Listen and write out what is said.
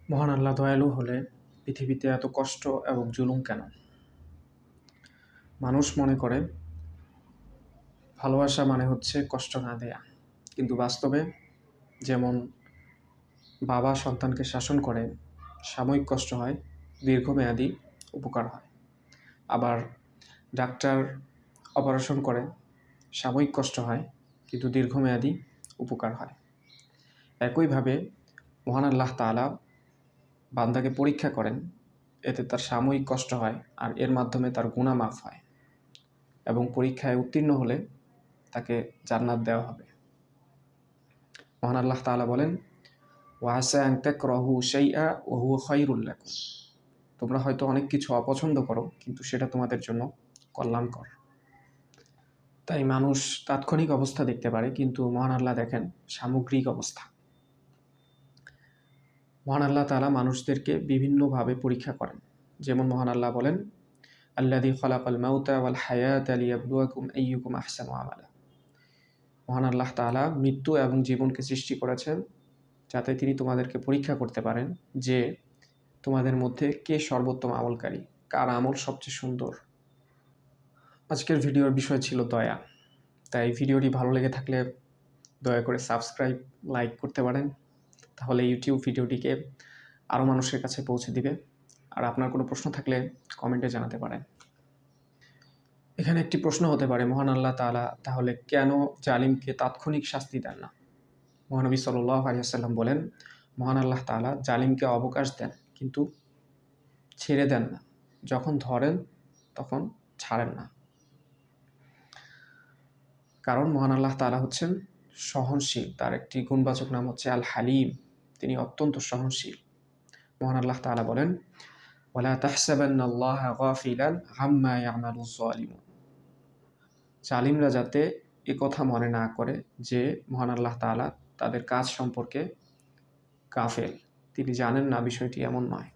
মহান আল্লাহ দয়ালু হলে পৃথিবীতে এত কষ্ট এবং জুলুম কেন? মানুষ মনে করে ভালোবাসা মানে হচ্ছে কষ্ট না দেয়া, কিন্তু বাস্তবে যেমন বাবা সন্তানকে শাসন করে সাময়িক কষ্ট হয়, দীর্ঘমেয়াদী উপকার হয়। আবার ডাক্তার অপারেশন করে সাময়িক কষ্ট হয়, কিন্তু দীর্ঘমেয়াদী উপকার হয়। একইভাবে মহান আল্লাহ তাআলা বান্দাকে পরীক্ষা করেন, এতে তার সাময়িক কষ্ট হয় আর এর মাধ্যমে তার গুনাহ মাফ হয় এবং পরীক্ষায় উত্তীর্ণ হলে তাকে জান্নাত দেওয়া হবে। মহান আল্লাহ তাআলা বলেন, ওয়াসা আন তাকরাহু শাইআ ওয়া হুয়া খায়রুল লাকুম। তোমরা হয়তো অনেক কিছু অপছন্দ করো, কিন্তু সেটা তোমাদের জন্য কল্যাণকর। তাই মানুষ তাৎক্ষণিক অবস্থা দেখতে পারে, কিন্তু মহান আল্লাহ দেখেন সামগ্রিক অবস্থা। মহান আল্লাহ তাআলা মানুষদেরকে বিভিন্নভাবে পরীক্ষা করেন। যেমন মহান আল্লাহ বলেন, আল্লাযী খালাকাল মাউতা ওয়াল হায়াতা লিয়াবলুয়াকুম আইয়ুকুম আহসানু আমালা। মহান আল্লাহ তাআলা মৃত্যু এবং জীবনকে সৃষ্টি করেছেন যাতে তিনি তোমাদেরকে পরীক্ষা করতে পারেন যে তোমাদের মধ্যে কে সর্বোত্তম আমলকারী, কার আমল সবচেয়ে সুন্দর। আজকের ভিডিওর বিষয় ছিল দয়া। তাই ভিডিওটি ভালো লেগে থাকলে দয়া করে সাবস্ক্রাইব, লাইক করতে পারেন। তাহলে ইউটিউব ভিডিওটিকে আরও মানুষের কাছে পৌঁছে দিবে। আর আপনার কোনো প্রশ্ন থাকলে কমেন্টে জানাতে পারেন। এখানে একটি প্রশ্ন হতে পারে, মহান আল্লাহ তাআলা তাহলে কেন জালিমকে তাৎক্ষণিক শাস্তি দেন না? মহানবী সাল্লাল্লাহু আলাইহি ওয়াসাল্লাম বলেন, মহান আল্লাহ তাআলা জালিমকে অবকাশ দেন, কিন্তু ছেড়ে দেন না। যখন ধরেন তখন ছাড়েন না। কারণ মহান আল্লাহ তাআলা হচ্ছেন সহনশীল। তার একটি গুণবাচক নাম হচ্ছে আল হালিম। তিনি অত্যন্ত সহনশীল। মহান আল্লাহ তাআলা বলেন, ওয়ালা তাহসাবান্নাল্লাহা গাফিলান আম্মা ইয়ামালুয যালিমুন। জালিমরা যাতে একথা মনে না করে যে মহান আল্লাহ তাআলা তাদের কাজ সম্পর্কে গাফেল। তিনি জানেন না, বিষয়টি এমন নয়।